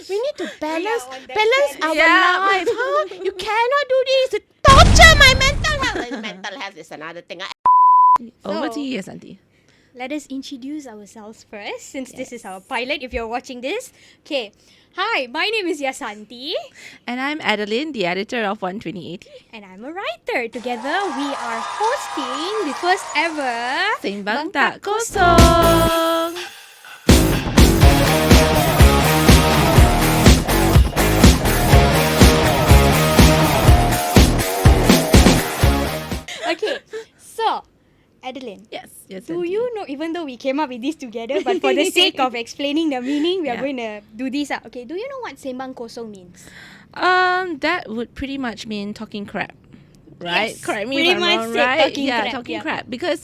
We need to balance our Yeah. life. Huh? You cannot do this. It torture my mental health. Mental health is another thing. Over So- to you, Yasanthi. Let us introduce ourselves first, since this is our pilot. If you're watching this, okay. Hi, my name is Yasanthi, And I'm Edeline, the editor of 12080. and I'm a writer. Together, we are hosting the first ever Sembang Tak Kosong. Okay, so Adeline, Yes, do you know? Even though we came up with this together, but for the sake of explaining the meaning, we are Yeah. going to do this. Okay, do you know what Sembang Kosong means? That would pretty much mean talking crap. Right? Yes, Correct me pretty if I'm much wrong, said right? talking yeah, crap, talking yeah. crap. Because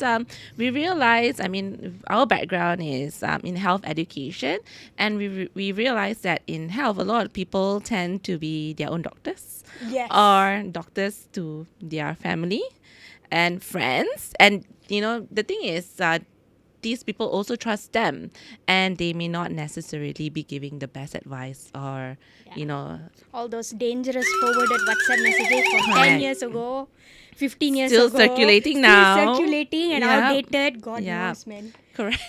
we realize, our background is in health education, and we realize that in health, a lot of people tend to be their own doctors. Yes. Or doctors to their family and friends. And, the thing is, these people also trust them, and they may not necessarily be giving the best advice or, All those dangerous forwarded WhatsApp messages from 10 Correct. years ago, 15 years Still ago. circulating still now. circulating and Yep. outdated. God Yep. knows, man. correct.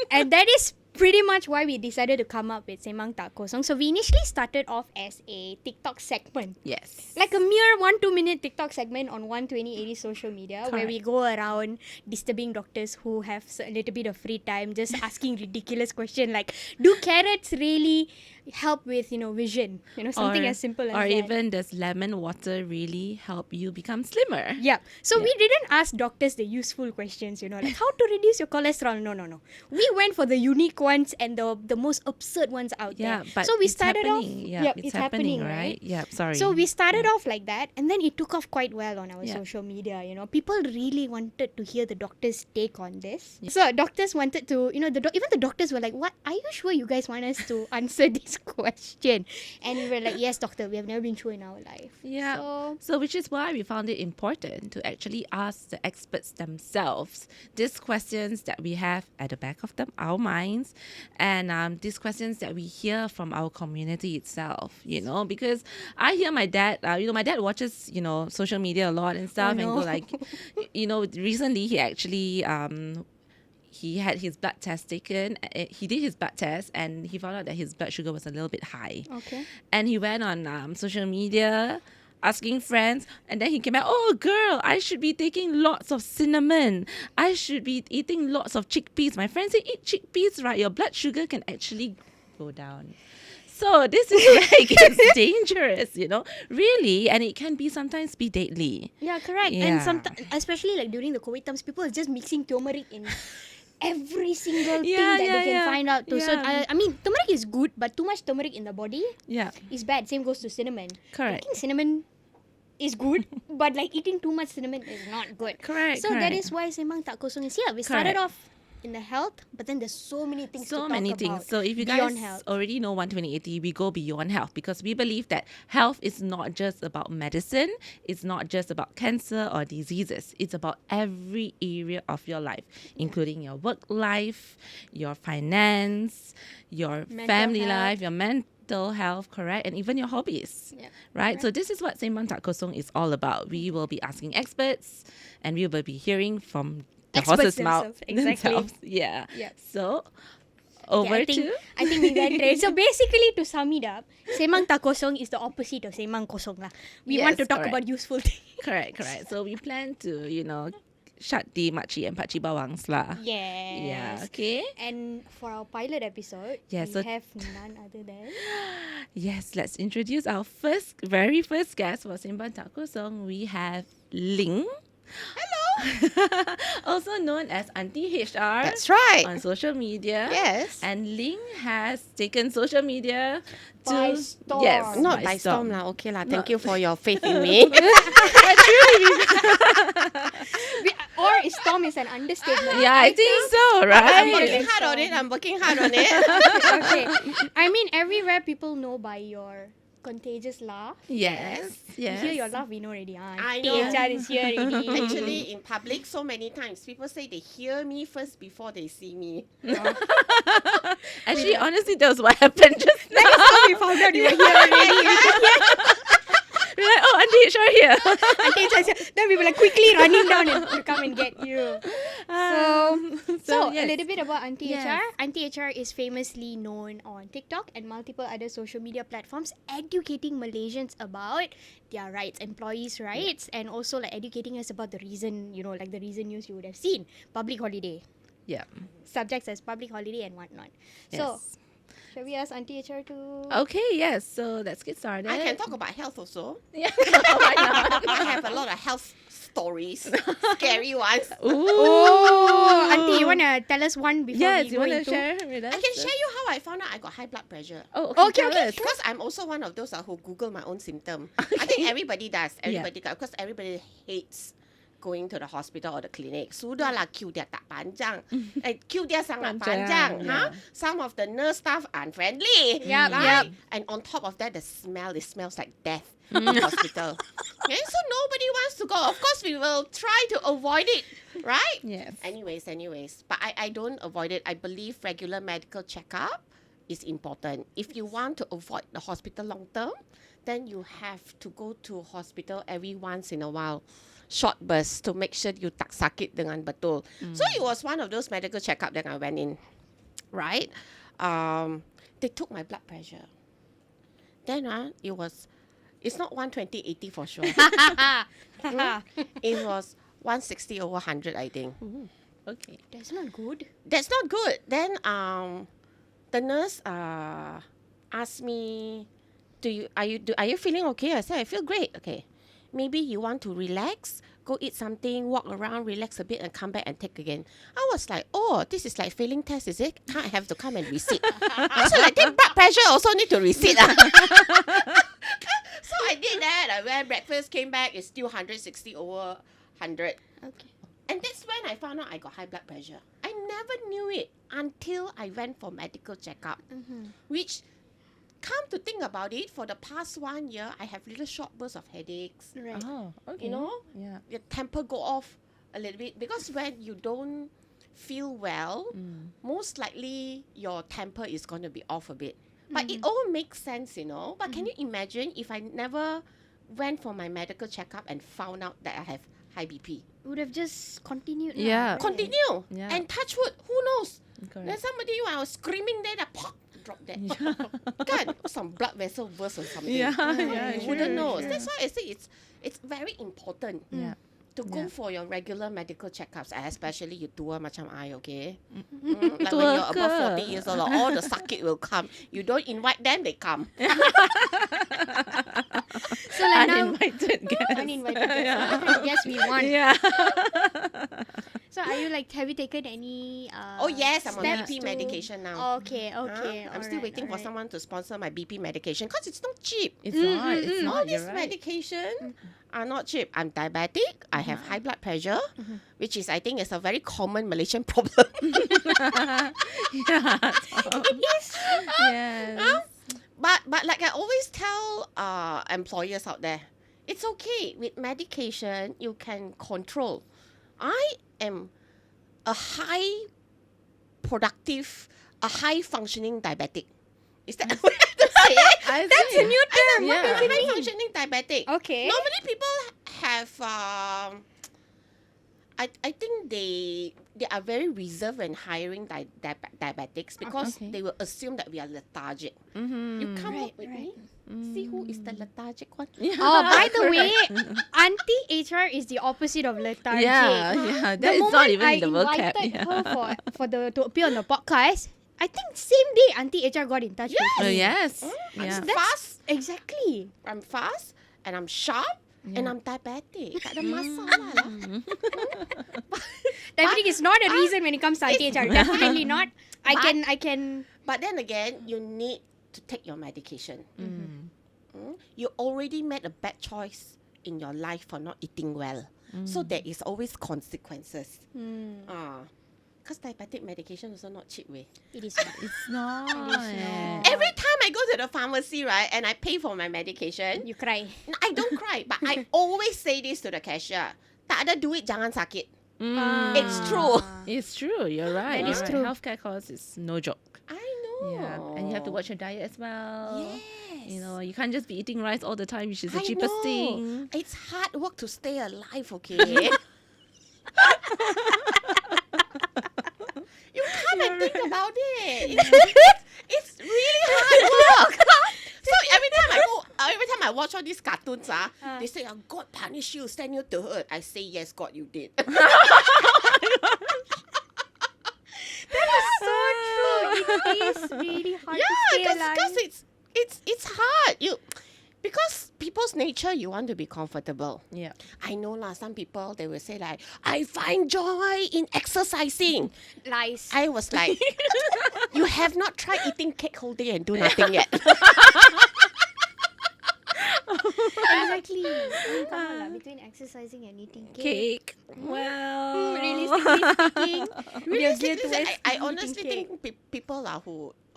And that is pretty much why we decided to come up with Sembang Tak Kosong. So we initially started off as a TikTok segment. Yes. Like a mere 1-2 minute TikTok segment on 12080 social media, where we Correct. go around disturbing doctors who have a little bit of free time, just asking ridiculous questions like, do carrots really help with vision? Something as simple as or that. even does lemon water really help you become slimmer? Yeah. So we didn't ask doctors the useful questions, like how to reduce your cholesterol. No. We went for the unique ones and the most absurd ones out Yeah, there. but So we it's started happening. off. Yeah, Yep, it's happening, right? right? Yeah, sorry. So we started off like that, and then it took off quite well on our Yeah. social media. People really wanted to hear the doctor's take on this. So doctors wanted to, even the doctors were like, "What? Are you sure you guys want us to answer this question?" And we were like, "Yes, doctor. We have never been through in our life." Yeah. So which is why we found it important to actually ask the experts themselves these questions that we have at the back of our minds, and these questions that we hear from our community itself. Because I hear my dad. My dad watches social media a lot and stuff, and go no. like, recently he actually he had his blood test taken. He did his blood test, and he found out that his blood sugar was a little bit high. Okay. And he went on social media asking friends, and then he came back, "Oh girl, I should be taking lots of cinnamon. I should be eating lots of chickpeas." My friends say, "Eat chickpeas, right? Your blood sugar can actually go down." So this is where it gets dangerous, really, and it can be sometimes be deadly. Yeah, correct. Yeah. And sometimes, especially like during the COVID times, people are just mixing turmeric in every single thing Yeah, that yeah, they can yeah. find out. So Yeah. I mean, turmeric is good, but too much turmeric in the body Yeah, is bad. Same goes to cinnamon. correct. Taking cinnamon is good, but like eating too much cinnamon is not good. Correct. So that correct. is why Sembang Tak Kosong is here. We started Correct. off in the health, but then there's so many things to So talk many about. things. So if you beyond guys health. already know 12080, we go beyond health because we believe that health is not just about medicine. It's not just about cancer or diseases. It's about every area of your life, including your work life, your finance, your Mental family health. life, your mental health, correct? And even your hobbies. Yeah, Right? So this is what Sembang Tak Kosong is all about. We will be asking experts, and we will be hearing from the Experts horse's mouth themselves, exactly. themselves. Yeah. Yep. So Okay, over I think we went right. So basically, to sum it up, Sembang Tak Kosong is the opposite of Sembang Kosong lah. We want to Yes, talk correct. about useful things. Correct. So we plan to, shut the makcik and pakcik bawangs lah. Yes. Yeah, okay. And for our pilot episode, Yes, we so- have none other than Yes, let's introduce our very first guest for Sembang Tak Kosong. We have Ling. Hello. Also known as Aunty HR. That's right. On social media. Yes. And Ling has taken social media to By storm. Yes, Not by storm lah. Okay lah. Thank Not- you for your faith in me. or storm is an understatement. Yeah, I think so, I'm right? working hard on it. I'm working hard on it. Okay. I mean, everywhere people know by your contagious laugh. Yes. You Yes. hear your laugh, we know already. I Aunty know. HR is here already. Actually, in public, so many times people say they hear me first before they see me. Actually, honestly, that was what happened just now. That is how we found thought you were here already. We're like, oh, Aunty HR here. Aunty HR said, then we were like quickly running down to come and get you. So yes. a little bit about Aunty Yes. HR. Aunty HR is famously known on TikTok and multiple other social media platforms, educating Malaysians about their rights, employees' rights, and also like educating us about the reason, like the recent news you would have seen, public holiday. Yeah. Subjects as public holiday and whatnot. So, Yes. shall we ask Aunty HR to... Okay, yes. So let's get started. I can talk about health also. Yeah. Why not? I have a lot of health stories, scary ones. Oh, Auntie, you want to tell us one before Yes, we you go want to into... share with us? I can share you how I found out I got high blood pressure. Oh, Okay, tell okay, us. Because I'm also one of those who Google my own symptom. I think everybody does. Everybody does. Because everybody hates going to the hospital or the clinic. Sudahlah, queue dia tak panjang. Queue dia sangat panjang. yeah. Some of the nurse staff unfriendly. Yep, right? yep. And on top of that, it smells like death in the hospital. Okay, so nobody wants to go. Of course, we will try to avoid it, right? Yes. Anyways. But I don't avoid it. I believe regular medical checkup is important. If you want to avoid the hospital long term, then you have to go to hospital every once in a while. Short bursts to make sure you tak sakit dengan betul. So it was one of those medical checkup that I went in, right? They took my blood pressure. Then it's not 120/80 for sure. It was 160 over 100, I think. Okay. That's not good. That's not good. Then the nurse asked me, are you feeling okay? I said I feel great. Okay. Maybe you want to relax, go eat something, walk around, relax a bit, and come back and take again. I was like, oh, this is like failing test, is it? Can't I have to come and receipt? So like, take blood pressure also need to receipt. So I did that. I went breakfast, came back, it's still 160 over 100. Okay. And that's when I found out I got high blood pressure. I never knew it until I went for medical checkup, which... Come to think about it, for the past 1 year, I have little short bursts of headaches. Right. Oh, okay. You know, Yeah. your temper go off a little bit because when you don't feel well, most likely your temper is going to be off a bit. But it all makes sense, But can you imagine if I never went for my medical checkup and found out that I have high BP? Would have just continued. Yeah. Right? Continue Yeah. and touch wood. Who knows? Correct. Then somebody when I was screaming there, that pop drop there. Kan, some blood vessel burst or something. Yeah, You wouldn't know. sure. That's why I say it's very important Yeah. to go Yeah. for your regular medical checkups, especially you tua macam I, okay? Like Tua when you're above ke? 40 years old, all the sakit will come. You don't invite them, they come. So like now, Uninvited guest. uninvited guests. Yes, we want. Yeah. So have you taken any Oh yes, I'm on steps BP to- medication now. Okay, okay. I'm still waiting for someone to sponsor my BP medication because it's not cheap. It's not. It's All not. You're these right. medication are not cheap. I'm diabetic. I have high blood pressure, which is I think is a very common Malaysian problem. Yeah. It is. Yes. But like I always tell employers out there, it's okay with medication. You can control. I am a high functioning diabetic. Is that what I have to say? That's a new term. I'm a Yeah. high functioning diabetic. Okay. Normally people have I think they are very reserved when hiring diabetics because Okay. they will assume that we are lethargic. Mm-hmm. You come Right, up with right. me, see who is the lethargic one. Oh, by the way, Aunty HR is the opposite of lethargic. Yeah, yeah. The That is moment not even I in the vocab. invited Yeah. her to appear on the podcast, I think same day Aunty HR got in touch with Oh, me. yes. I'm Yeah. fast, Exactly. I'm fast, and I'm sharp, and Yeah. I'm diabetic. Tak ada masalah lah. Diabetic is not a reason when it comes to Aunty HR. Definitely not. I can. But then again, you need to take your medication. Mm. You already made a bad choice in your life for not eating well. So there is always consequences. Because diabetic medication also not cheap way. It is not. It's not. Every time I go to the pharmacy, right, and I pay for my medication, You cry. I don't cry, but I always say this to the cashier. Tak ada duit, jangan sakit. Mm. It's true. It's true. You're right. That is you're true. right. Healthcare costs is no joke. I know. Yeah, and you have to watch your diet as well. Yes. You know, you can't just be eating rice all the time, which is the I cheapest know. thing. It's hard work to stay alive, okay? You come and think about it. It's really hard work. So every time I watch all these cartoons, they say, God punish you, send you to hurt. I say, yes, God, you did. So true. It is really hard to stay alive. Because it's hard. Because people's nature, you want to be comfortable. Yeah. I know lah. Some people they will say like, I find joy in exercising. Lies. I was like, you have not tried eating cake whole day and do nothing yet. Exactly. Come on, lah, between exercising and eating cake. Cake. Well. Realistically speaking, we are geared Listen, towards I eating honestly cake. think people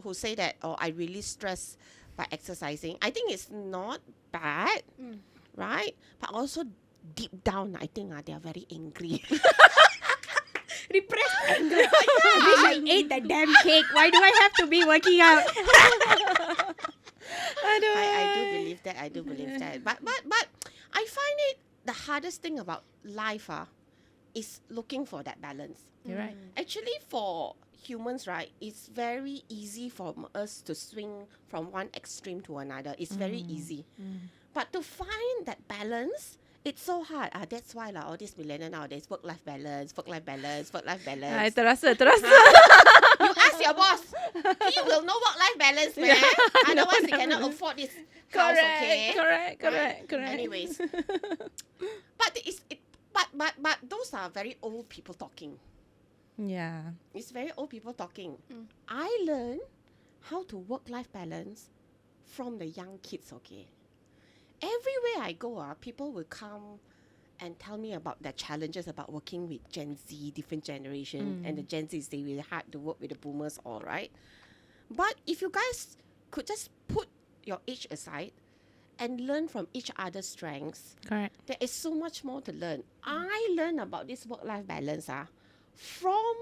who say that, oh, I really stress by exercising. I think it's not bad, right? But also deep down, I think they are very angry. Repressed anger. I wish I ate that damn cake. Why do I have to be working out? I do believe that. But I find it the hardest thing about life is looking for that balance. You're right. Actually, for humans, right, it's very easy for us to swing from one extreme to another. It's very easy. But to find that balance, it's so hard. That's why all these millennials nowadays, work-life balance. Ay, terasa. You ask your boss. He will know work-life balance, man. Otherwise, he cannot afford this house, okay? Correct. Anyways. But those are very old people talking. Yeah. It's very old people talking. I learned how to work-life balance from the young kids, okay? Everywhere I go, people will come and tell me about their challenges about working with Gen Z, different generation. And the Gen Z, they really hard to work with the boomers, all right? But if you guys could just put your age aside and learn from each other's strengths, Correct. there is so much more to learn. I learned about this work-life balance from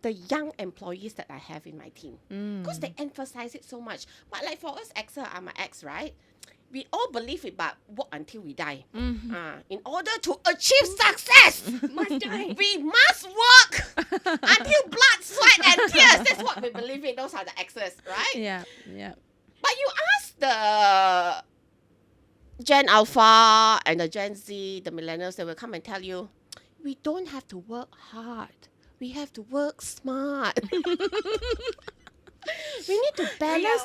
the young employees that I have in my team. Because they emphasize it so much. But like for us, I'm an ex, right? We all believe it, but work until we die. In order to achieve success, we must work until blood, sweat, and tears. That's what we believe in. Those are the exes, right? Yeah. But you ask the Gen Alpha and the Gen Z, the millennials, they will come and tell you, we don't have to work hard. We have to work smart. We need to balance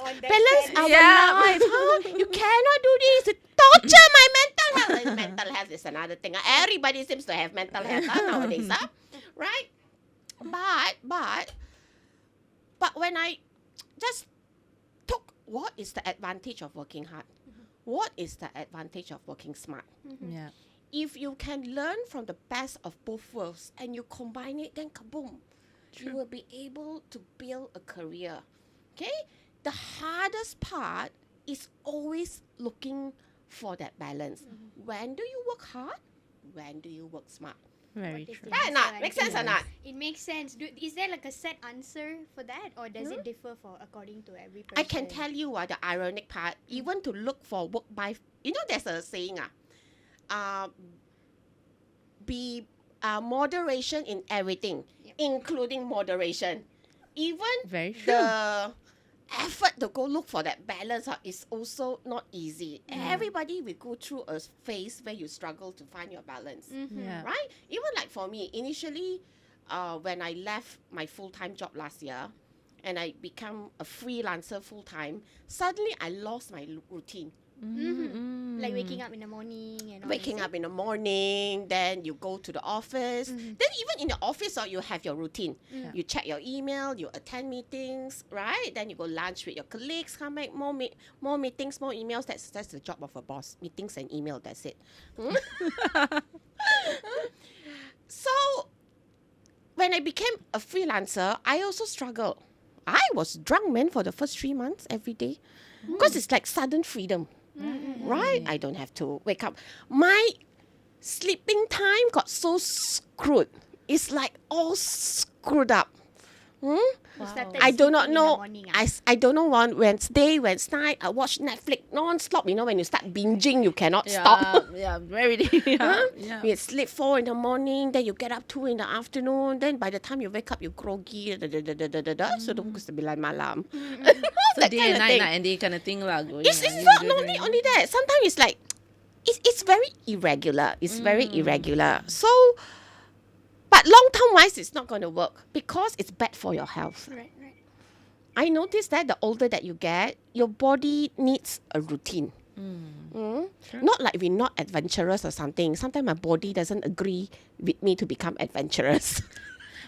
our life. You cannot do this. It torture my mental health. Mental health is another thing. Everybody seems to have mental health nowadays, right? But when I just took what is the advantage of working hard, what is the advantage of working smart? Yeah. If you can learn from the best of both worlds and you combine it, then kaboom. You will be able to build a career. Okay? The hardest part is always looking for that balance. When do you work hard? When do you work smart? Very What is true. the Right or not? answer, Make sense or Aunty? not? It makes sense. Is there like a set answer for that, or does it differ according to every person? I can tell you the ironic part, even to look for work by, there's a saying, be moderation in everything, including moderation. Even Very true. the effort to go look for that balance is also not easy. Everybody will go through a phase where you struggle to find your balance. Yeah. Right? Even like for me, initially, when I left my full-time job last year and I become a freelancer full-time, suddenly I lost my routine. Like waking up in the morning and all Waking this, up in the morning, then you go to the office. Then even in the office, you have your routine. You check your email, you attend meetings, right? Then you go lunch with your colleagues, come back, more meetings, more emails. That's the job of a boss. Meetings and email, that's it. So, when I became a freelancer, I also struggled. I was drunk, man, for the first 3 months every day. Because it's like sudden freedom. Right? I don't have to wake up. My sleeping time got so screwed. It's like all screwed up. You started I do not sleeping in the know. morning, I don't know on Wednesday, I watch Netflix non-stop. You know, when you start binging, you cannot stop. Yeah, very. Yeah. You sleep 4 in the morning, then you get up 2 in the afternoon. Then by the time you wake up, you're groggy. So the buku sembilan malam. So day and night and day kind of thing lah. It's not only that. Sometimes it's like it's very irregular. It's very irregular. So, but long term wise, it's not going to work because it's bad for your health. Right. I noticed that the older that you get, your body needs a routine. Not like we're not adventurous or something. Sometimes my body doesn't agree with me to become adventurous.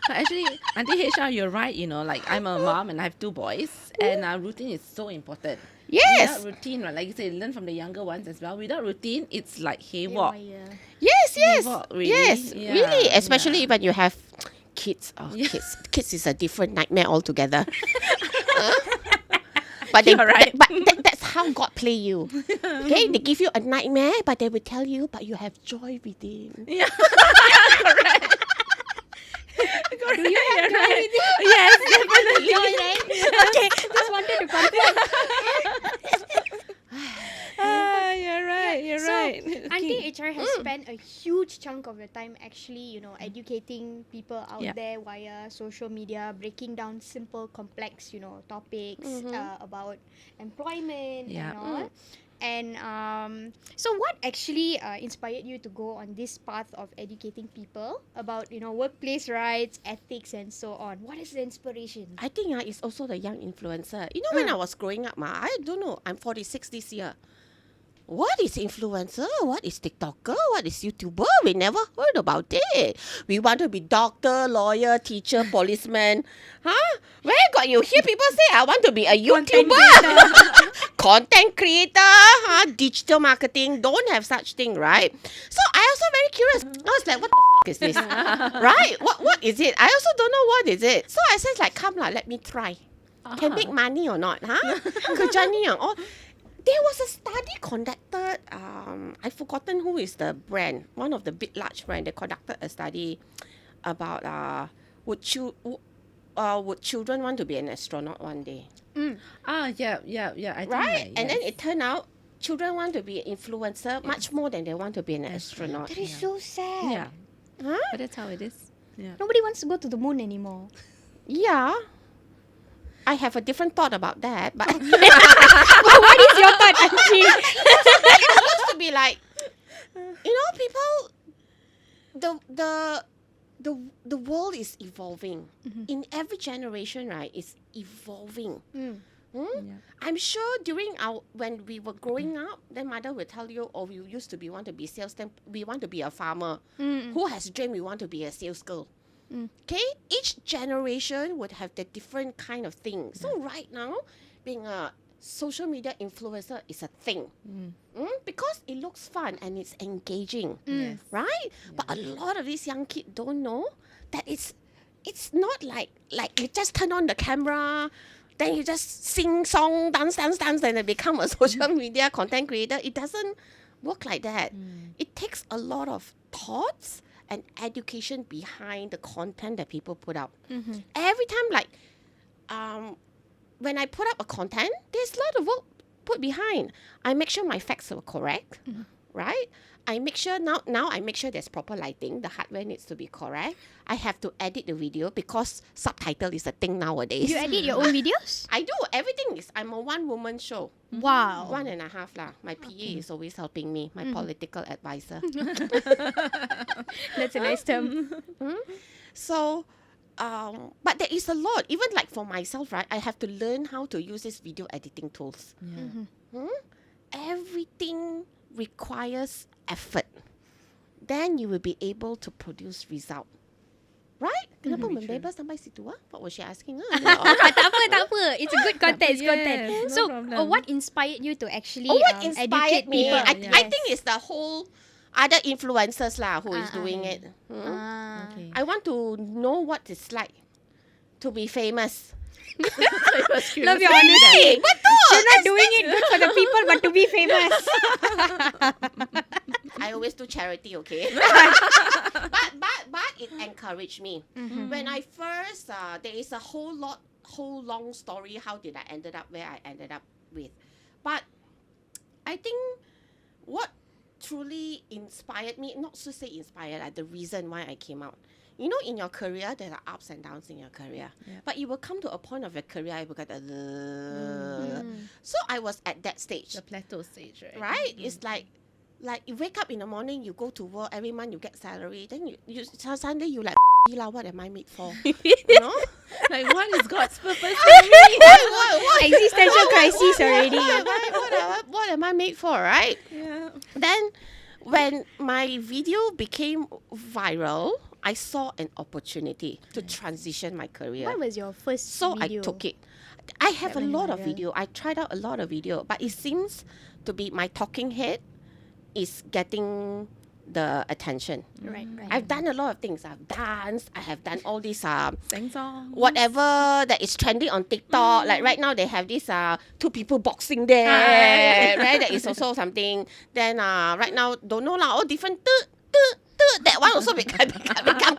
But actually, Aunty HR, you're right. You know, like I'm a mom and I have 2 boys, and routine is so important. Yes. Without routine, right, like you say, learn from the younger ones as well. Without routine, it's like haywalk. Yes. Haywalk, really. Yes, Yeah, really. Especially yeah. when you have kids. Oh, kids is a different nightmare altogether. But You're right. that's how God play you. Okay, they give you a nightmare, but they will tell you, but you have joy within. Yeah, correct. Do you have joy with it? Yes, definitely. Okay, just wanted to confirm. You're right. You're So, right. Aunty HR has spent a huge chunk of your time actually, educating people out there via social media, breaking down simple, complex, topics about employment and all. And so what actually inspired you to go on this path of educating people about, workplace rights, ethics, and so on? What is the inspiration? I think it's also the young influencer. You know, when I was growing up, I don't know, I'm 46 this year. What is influencer? What is TikToker? What is YouTuber? We never heard about it. We want to be doctor, lawyer, teacher, policeman. Huh? Where got you hear people say, I want to be a YouTuber? Content creator, digital marketing. Don't have such thing, right? So I also very curious. I was like, what the is this? Right? What is it? I also don't know what is it. So I said, like, come lah, let me try. Can make money or not? Huh? Kerja ni yang, there was a study conducted, I've forgotten who is the brand, one of the big large brand. They conducted a study about would children want to be an astronaut one day? Yeah. I think Right? And then yes. it turned out children want to be an influencer much more than they want to be an astronaut. That is so sad. Yeah. Huh? But that's how it is. Yeah. Nobody wants to go to the moon anymore. Yeah. I have a different thought about that, but What is your thought, Auntie? it looks to be like, people, the world is evolving. In every generation, right, it's evolving. Yeah. I'm sure when we were growing up, then mother will tell you, we used to want to be sales, then we want to be a farmer. Who has dreamed we want to be a sales girl? Okay, each generation would have the different kind of thing. So right now, being a social media influencer is a thing. Because it looks fun and it's engaging, right? But a lot of these young kids don't know that it's not like you just turn on the camera, then you just sing song, dance, and then become a social media content creator. It doesn't work like that. It takes a lot of thoughts and education behind the content that people put out. Every time, when I put up a content, there's a lot of work put behind. I make sure my facts are correct, right? I make sure now I make sure there's proper lighting. The hardware needs to be correct. I have to edit the video because subtitle is a thing nowadays. You edit your own videos? I do. Everything is. I'm a one-woman show. Wow. 1.5 lah. My PA is always helping me. My political advisor. That's a nice term. So, but there is a lot. Even like for myself, right? I have to learn how to use these video editing tools. Everything requires effort. Then you will be able to produce result. Right? Kenapa membebas sampai situ? What was she asking? Tak apa. It's a good content. It's Yes, content. no So, problem. what inspired you to actually What inspired educate me? people? I think it's the whole other influencers lah who is doing it. Okay. I want to know what it's like to be famous. Love your honesty. You're not doing it good for the people, but to be famous. I always do charity, okay? but it encouraged me. When I first, there is a whole long story. How did I ended up where I ended up with? But I think what truly inspired me, not to say inspired, like the reason why I came out. You know, in your career, there are ups and downs in your career. Yeah. But you will come to a point of your career, you will get So I was at that stage. The plateau stage, right? Right? It's like you wake up in the morning, you go to work, every month you get salary, then you suddenly you like, what am I made for? You know? Like, what is God's purpose for me? what Existential crisis already. what am I made for, right? Yeah. Then when my video became viral, I saw an opportunity to transition my career. What was your first So video? I took it. I have a That went lot of viral. video. I tried out a lot of video, but it seems to be my talking head is getting the attention. Right. I've done a lot of things. I've danced. I have done all these Sing song. whatever that is trending on TikTok. Like right now they have this two people boxing there. Right? That is also something. Then right now don't know lah. All different. That one also become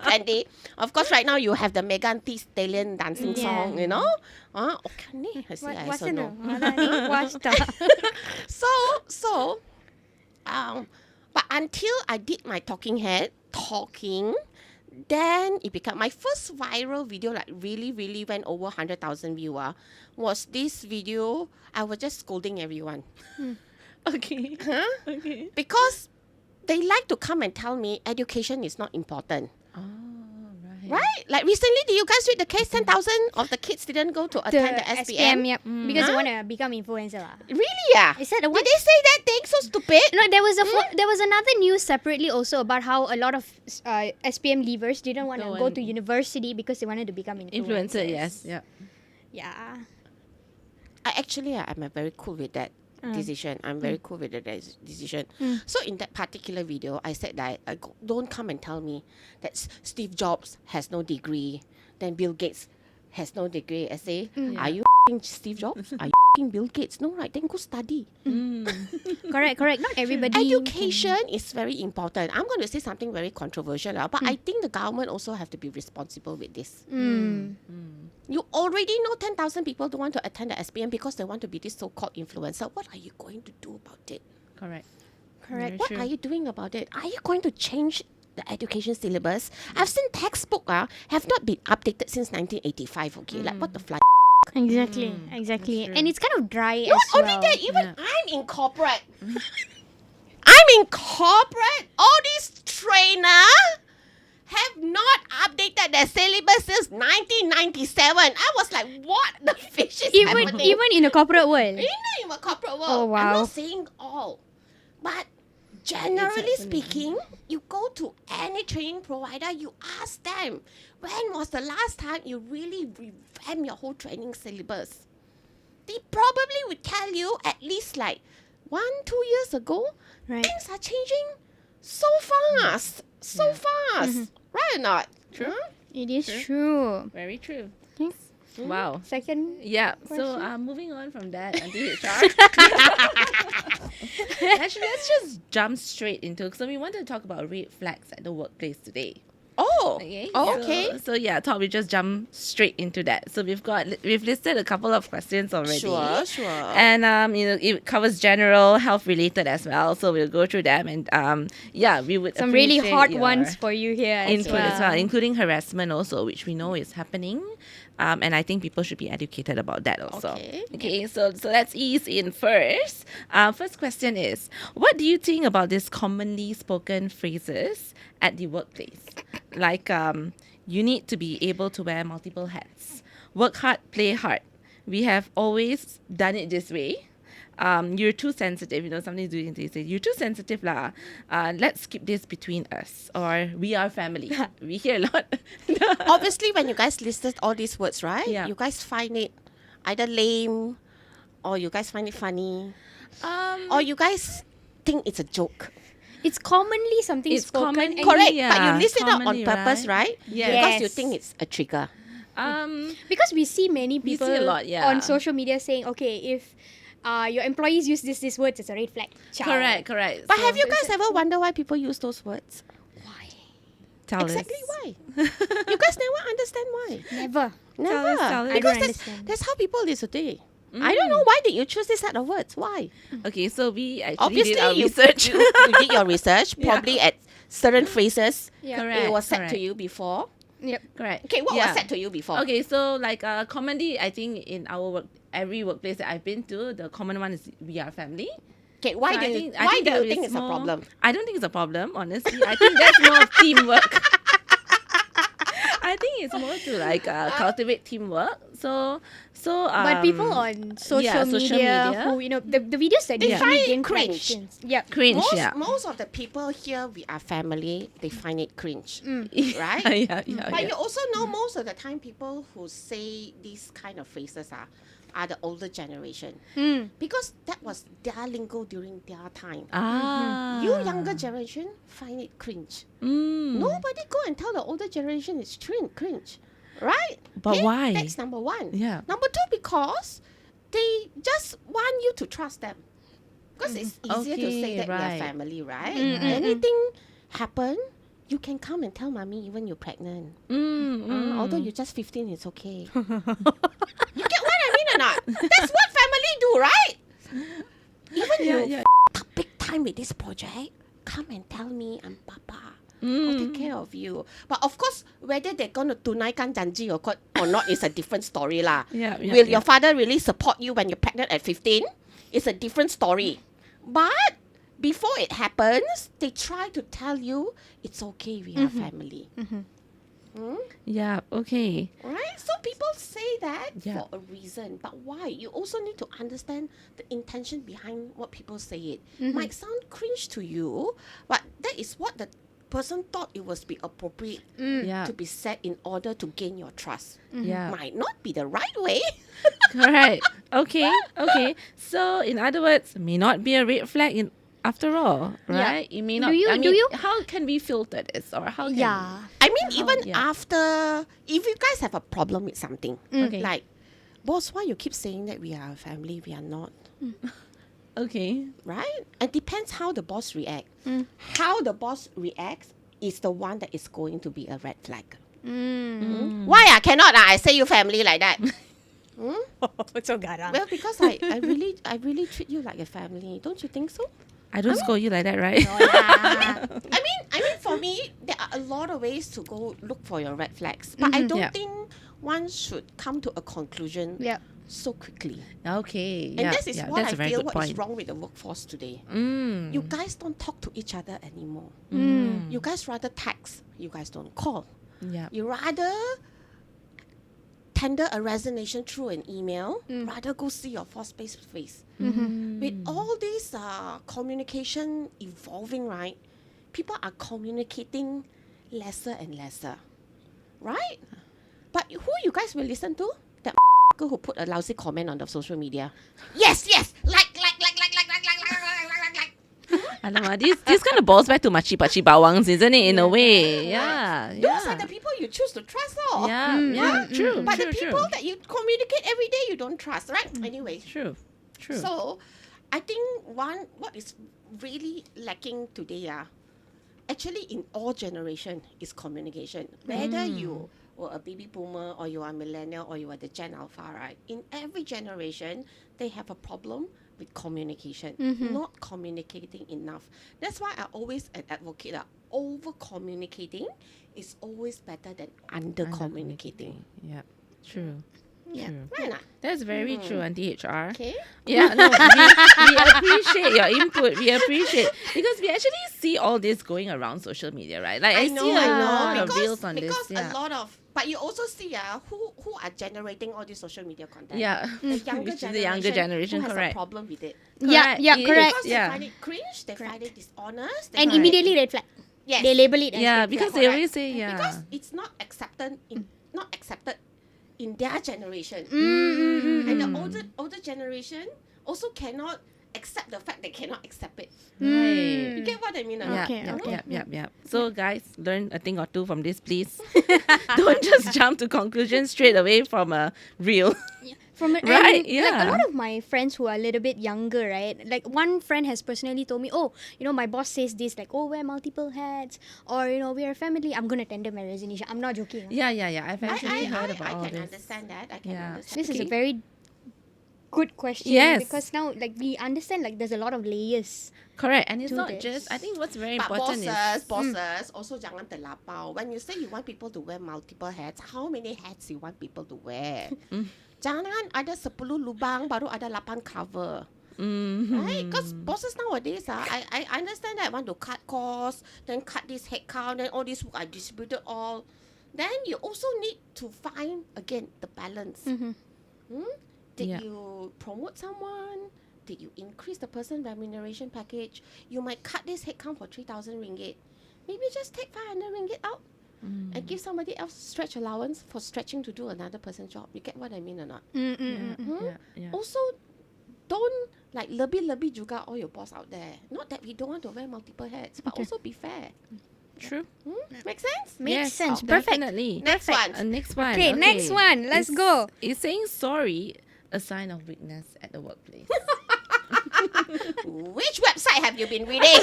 trendy. Of course, right now you have the Megan Thee Stallion dancing song. You know. Okay, ni. I see. I also know. So, but until I did my talking head, then it became my first viral video, like really went over 100,000 viewer, was this video. I was just scolding everyone. Okay. Huh? Okay. Because they like to come and tell me education is not important. Oh, right. Right? Like recently, did you guys read the case? 10,000 of the kids didn't go to attend the SPM. yep. Because they want to become influencer lah. Really? Yeah. Is that the one? Did they say that thing? So stupid. No, there was there was another news separately also about how a lot of SPM leavers didn't want to go to university because they wanted to become influencers. Influencer, yes. Yeah. Yeah. I'm very cool with that decision. I'm very cool with that decision. So in that particular video, I said that don't come and tell me that Steve Jobs has no degree, then Bill Gates has no degree. I say, are you Steve Jobs? Are you Bill Gates? No, right? Then go study. Correct. Not everybody. Education is very important. I'm going to say something very controversial, but I think the government also have to be responsible with this. You already know 10,000 people don't want to attend the SPM because they want to be this so-called influencer. What are you going to do about it? Correct. Correct. What are you doing about it? Are you going to change the education syllabus? I've seen textbook have not been updated since 1985. Okay, like what the fly? Exactly. true. And it's kind of dry Not as only well. that, even I'm in corporate. I'm in corporate. All these trainer have not updated their syllabus since 1997. I was like, what the fish is happening? Even in the corporate world. In the corporate world. Oh, wow. I'm not saying all. But generally speaking, you go to any training provider, you ask them, when was the last time you really revamped your whole training syllabus? They probably would tell you at least like 1-2 years ago, Right. things are changing so fast. Right or not? True. It is true. Very true. Okay. Wow. Second. Yeah. So Question? moving on from that, Aunty HR. Actually, let's just jump straight into. So we wanted to talk about red flags at the workplace today. Oh, Okay. okay. So yeah, I thought we just jump straight into that. So we've listed a couple of questions already. Sure. And it covers general health related as well. So we'll go through them and we would Some really appreciate hot your ones for you here as input well. as well, including harassment also, which we know is happening. And I think people should be educated about that also. Okay, so let's ease in first. First question is, what do you think about these commonly spoken phrases at the workplace? Like, you need to be able to wear multiple hats. Work hard, play hard. We have always done it this way. You're too sensitive. Somebody's doing this. You're too sensitive lah. Let's keep this between us. Or we are family. We hear a lot. Obviously, when you guys listed all these words, right? Yeah. You guys find it either lame, or you guys find it funny, or you guys think it's a joke. It's commonly something It's spoken. common- and Correct, Yeah, but you list it out on commonly, purpose, right? Yes. Because you think it's a trigger. Because we see many We see people a lot, yeah. on social media saying, okay, if your employees use these words, it's a red flag. Ciao. Correct. But have you guys ever wondered why people use those words? Why? Tell Exactly us. why. You guys never understand why. Never. Never. tell us. I Because don't understand. that's how people is today. I don't know why did you choose this set of words. Why? Okay, so we actually Obviously, did our you, research. you did your research. Probably at certain phrases, Yeah. Correct. it was said to correct. you before. Yep. Correct. Okay, what Yeah. was said to you before? Okay, so like commonly, I think in our work, every workplace that I've been to, the common one is we are family. Okay, why So do I you think- I why think do that you think is it's a more- problem? I don't think it's a problem, honestly. I think that's more of teamwork. I think it's more to like cultivate teamwork. So But people on social, social media, media. who, you know, the videos that They usually find it gain cringe. traction. Yeah. cringe, Most, yeah. most of the people here, we are family, they find it cringe, right? yeah. But you also know most of the time people who say these kind of phrases are the older generation. Because that was their lingo during their time. Ah. You younger generation find it cringe. Nobody go and tell the older generation it's cringe. Right? But Okay? why? That's number one. Yeah. Number two, because they just want you to trust them. Because it's easier to say Okay, that we right. are family, right? Anything happen, you can come and tell mommy even you're pregnant. Although you're just 15, it's okay. You get what I mean or not? That's what family do, right? Even you up big time with this project, come and tell me I'm papa. I'll take care of you. But of course, whether they're going to tunaikan janji or not is a different story lah. Yeah, Will your father really support you when you're pregnant at 15? It's a different story. But before it happens, they try to tell you it's okay, we are family. Yeah, okay. Right? So people say that Yeah. for a reason. But why? You also need to understand the intention behind what people say it. Might sound cringe to you, but that is what the person thought it was be appropriate Yeah. to be said in order to gain your trust. Yeah. Might not be the right way. Correct. Okay. So in other words, may not be a red flag in after all, right? It may not. Do you- How can we filter this, or how? Can Yeah. I mean, even Yeah. after, if you guys have a problem with something, Okay. like, boss, why you keep saying that we are a family? We are not. Okay. Right? It depends how the boss react. How the boss reacts is the one that is going to be a red flag. Why I cannot? I say you family like that. So garang. Well, because I really treat you like a family. Don't you think so? I don't scold you like that, right? I mean, for me, there are a lot of ways to go look for your red flags, but I don't Yeah. think one should come to a conclusion Yeah. so quickly. Okay. And yeah, this is yeah, what that's I a very feel good what is point. wrong with the workforce today. Mm. You guys don't talk to each other anymore. You guys rather text. You guys don't call. Yeah. You rather tender a resignation through an email, rather go see your boss face to face. With all this communication evolving, right? People are communicating lesser and lesser, right? But who you guys will listen to? That who put a lousy comment on the social media. Yes, like. Alamak, this kind of balls back to machi-pachi bawangs, isn't it? In a way, yeah. Those are the people you choose to trust, oh. Yeah, true. But true, the people true. that you communicate every day, you don't trust, right? Anyway, True. so I think what is really lacking today, actually in all generation, is communication. Whether you were a baby boomer or you are millennial or you are the Gen Alpha, right? In every generation, they have a problem with communication, not communicating enough. That's why I always advocate that over communicating is always better than under communicating. Yeah, true. Yeah. True. Right or not? That's very true, Aunty HR. Okay. Yeah, no, we appreciate your input. We appreciate because we actually see all this going around social media, right? Like I see a lot of reels on this. Because Yeah, a lot of, but you also see who are generating all this social media content. yeah. The younger Which is the younger generation, who has correct? a problem with it. Yeah, Correct. It correct. is, Because yeah. they find it cringe, they find it dishonest. They And find it- immediately red flag. yes. They label it as Yeah, red because flag. they Correct. always say yeah. Because it's not accepted in their generation. And the older generation also cannot accept the fact they cannot accept it. Right. You get what I mean? or Yeah, not? Okay, yeah, okay. yeah. So guys, learn a thing or two from this, please. Don't just jump to conclusions straight away from a reel. Right, Like a yeah. lot of my friends who are a little bit younger, right? Like one friend has personally told me, oh, my boss says this, like, oh, wear multiple hats, or we're a family. I'm gonna tender my resignation. I'm not joking. Yeah. I've actually heard about I all can this. understand that. I can Yeah. understand. This is a Okay. very good question. Yes. Because now, like, we understand, like, there's a lot of layers. Correct. And it's Do not this. just, I think what's very But important bosses also jangan terlapau. When you say you want people to wear multiple hats, how many hats you want people to wear? Jangan ada 10 lubang baru ada 8 cover. Right? Because bosses nowadays, I understand that want to cut costs, then cut this head count, then all this work I distributed all. Then you also need to find, again, the balance. Did Yeah. you promote someone? Did you increase the person remuneration package? You might cut this headcount for 3,000 ringgit. Maybe just take 500 ringgit out and give somebody else stretch allowance for stretching to do another person's job. You get what I mean or not? Yeah. Also, don't like lebih juga all your boss out there. Not that we don't want to wear multiple hats, but also be fair. True. Make sense? Makes Yes, sense. Perfect. Definitely. Next one. Next one. Okay, next one. Let's go. Is saying sorry a sign of weakness at the workplace? Which website have you been reading?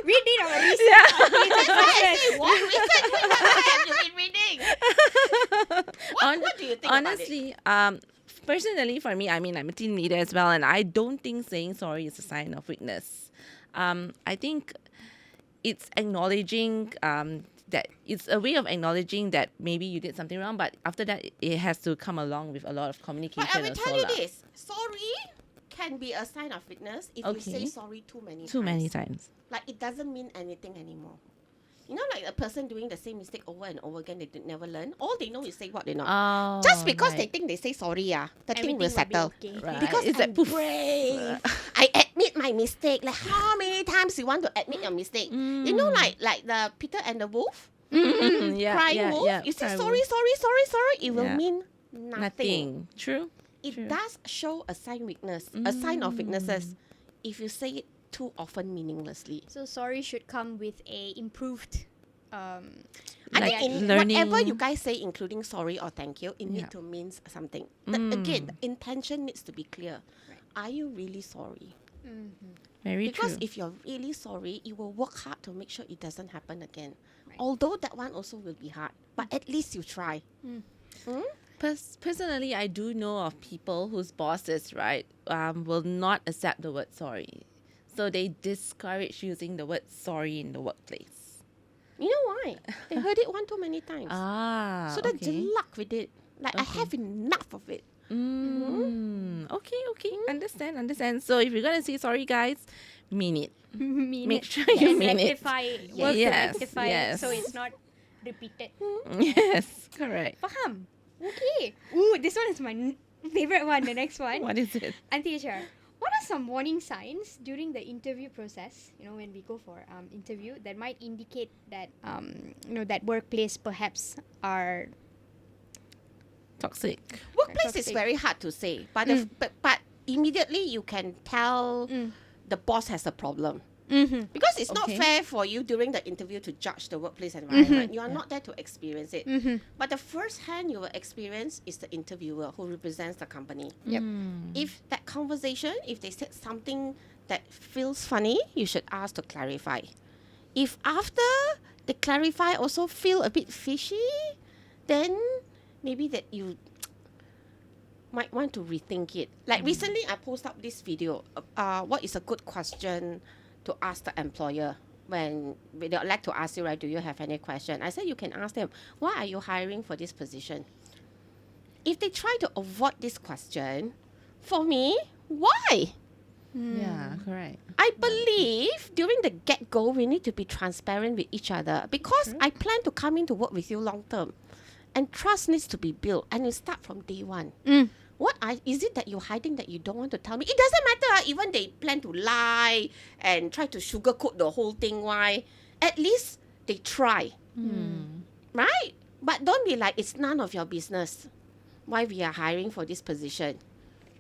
We did our research. What research website have you been reading? What do you think Honestly, personally for me, I mean, I'm a team leader as well, and I don't think saying sorry is a sign of weakness. I think it's acknowledging that it's a way of acknowledging that maybe you did something wrong, but after that, it has to come along with a lot of communication. But I will also tell you lah. this. Sorry can be a sign of weakness if you say Okay. sorry too many times. Too many times. Like, it doesn't mean anything anymore. You know, like a person doing the same mistake over and over again, they never learn. All they know is say what they know. Oh, Just because right. they think they say sorry, the thing Everything will settle. be okay. Right. Because It's I'm like poof. brave. I admit my mistake. Like, how many times you want to admit your mistake? You know, like the Peter and the Wolf? Yeah, Crying wolf. You say cry sorry, wolf. sorry. It will Yeah. mean nothing. Nothing. True. It True. does show a sign weakness, a sign of weaknesses, if you say it too often meaninglessly. So sorry should come with a improved. I Like think learning. whatever you guys say, including sorry or thank you, it Yeah. needs to mean something. Again, the intention needs to be clear. Right. Are you really sorry? Very Because true. if you're really sorry, you will work hard to make sure it doesn't happen again. Right. Although that one also will be hard, but at least you try. Personally, I do know of people whose bosses, right, will not accept the word sorry. So they discourage using the word sorry in the workplace. You know why? They heard it one too many times. So they're okay. luck with it. Like, I have enough of it. Okay. Understand. So if you're gonna say sorry, guys, mean it. Mean Make it. sure you And mean it. rectify, work to Yes, rectify yes. it so it's not repeated. Yes, correct. Faham? Okay. Ooh, this one is my favorite one. The next one. What is it? Aunty HR, what are some warning signs during the interview process? You know, when we go for interview, that might indicate that that workplace perhaps are Toxic. Workplace is Toxic. very hard to say, but but immediately you can tell the boss has a problem. Because it's not Okay. fair for you during the interview to judge the workplace environment. You are not there to experience it. But the first hand you will experience is the interviewer who represents the company. Yep. If that conversation, if they said something that feels funny, you should ask to clarify. If after they clarify also feel a bit fishy, then maybe that you might want to rethink it. Like recently I posted up this video. What is a good question to ask the employer when they like to ask you, right? Do you have any question? I said you can ask them, why are you hiring for this position? If they try to avoid this question, for me, why? Yeah, correct. I believe during the get-go, we need to be transparent with each other because I plan to come in to work with you long term. And trust needs to be built and you start from day one. Is it that you're hiding that you don't want to tell me? It doesn't matter. Even they plan to lie and try to sugarcoat the whole thing. Why? At least they try. Right? But don't be like, it's none of your business why we are hiring for this position.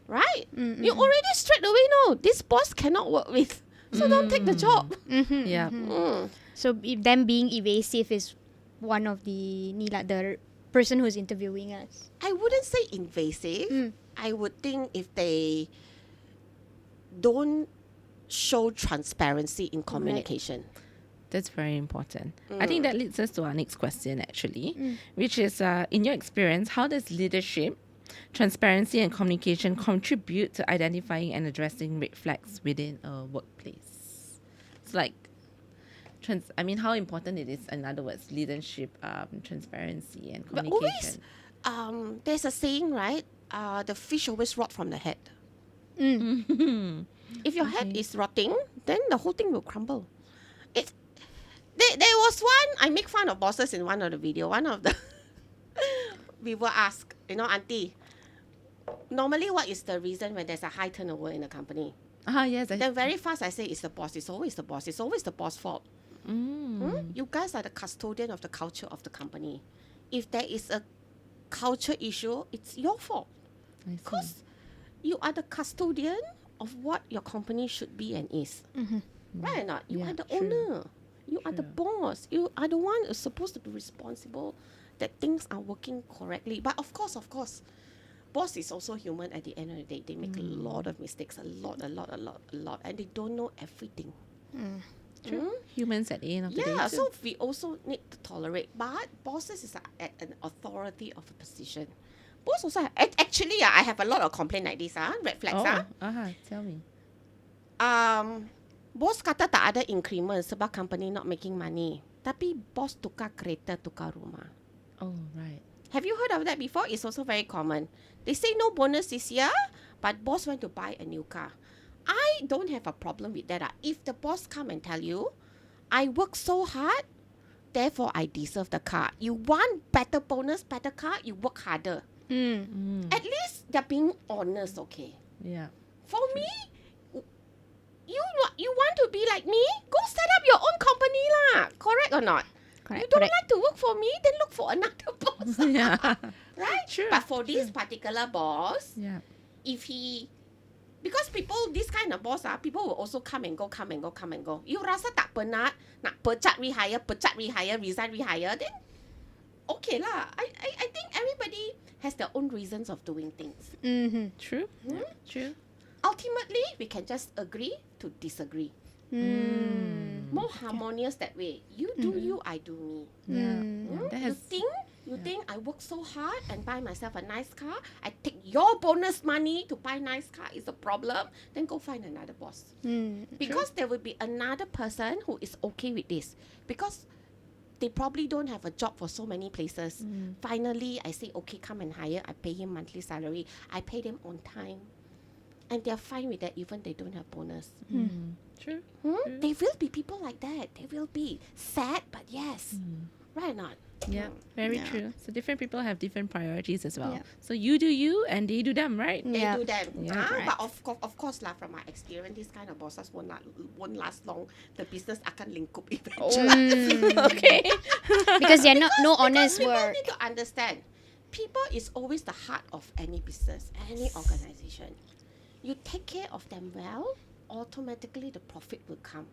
Right? You already straight away know this boss cannot work with. So don't take the job. Yeah. So them being evasive is one of the person who's interviewing us. I wouldn't say invasive. I would think if they don't show transparency in communication. That's very important. I think that leads us to our next question, actually, which is, in your experience, how does leadership, transparency, and communication contribute to identifying and addressing red flags within a workplace? It's like, how important it is, in other words, leadership, transparency, and But communication. always, there's a saying, right? The fish always rot from the head. If your head is rotting, then the whole thing will crumble. There was one, I make fun of bosses in one of the video. One of the we were asked, Aunty, normally what is the reason when there's a high turnover in a company? Yes. Then very fast I say it's the boss. It's always the boss. It's always the boss' fault. You guys are the custodian of the culture of the company. If there is a culture issue, it's your fault. Because you are the custodian of what your company should be and is. Right or not? You are the owner. You are the boss. You are the one who's supposed to be responsible that things are working correctly. But of course, boss is also human at the end of the day. They make a lot of mistakes, a lot. And they don't know everything. Humans at the end of the day. Yeah, too. so we also need to tolerate. But bosses is at an authority of a position. Boss also actually, I have a lot of complaint like this. Red flags. Tell me. Bos kata tak ada increment sebab company not making money. Tapi bos tukar kereta, tukar rumah. Oh, right. Have you heard of that before? It's also very common. They say no bonus this year, but boss went to buy a new car. I don't have a problem with that. If the boss come and tell you, I work so hard, therefore I deserve the car. You want better bonus, better car, you work harder. At least they're being honest, okay? Yeah. For me, you want to be like me? Go set up your own company lah. Correct or not? Correct, You don't correct. like to work for me, then look for another boss. Yeah. Right? True, But for this particular boss, Yeah. because this kind of boss, people will also come and go. You rasa tak penat, nak pecat rehire, resign rehire, then okay lah. I think everybody has their own reasons of doing things. True. True. Ultimately, we can just agree to disagree. More harmonious that way. You do you, I do me. That has You think I work so hard and buy myself a nice car? I take your bonus money to buy nice car is a problem. Then go find another boss. Because there will be another person who is okay with this. Because they probably don't have a job for so many places. Finally, I say, okay, come and hire. I pay him monthly salary. I pay them on time. And they're fine with that even they don't have bonus. true. There will be people like that. They will be sad, but yes. Right or not? Yeah, very true. So different people have different priorities as well. Yeah. So you do you and they do them, right? They Yeah. do them. Yeah. Correct. But of course lah, from my experience, this kind of bosses won't last long. The business akan lingkup eventually. Okay. Because they're not no Because honest people work. need to understand, people is always the heart of any business, any organization. You take care of them well, automatically the profit will come.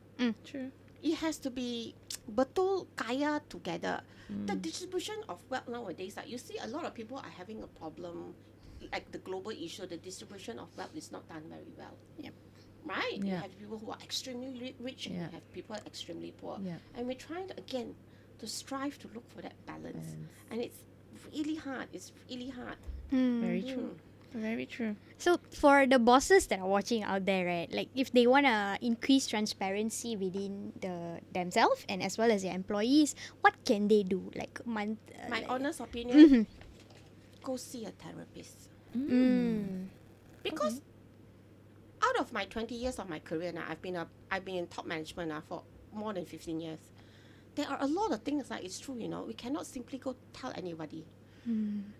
True. It has to be betul kaya together. The distribution of wealth nowadays, you see a lot of people are having a problem, like the global issue, the distribution of wealth is not done very well. Yep. Right? You Yeah. have people who are extremely rich and you have people extremely poor. Yeah. And we're trying to, again, to strive to look for that balance. And it's really hard. It's really hard. Very true. Very true. So for the bosses that are watching out there, right, like if they want to increase transparency within themselves and as well as their employees, what can they do? Like My like, honest opinion, go see a therapist. Because out of my 20 years of my career now, I've been in top management now for more than 15 years. There are a lot of things that it's true, we cannot simply go tell anybody.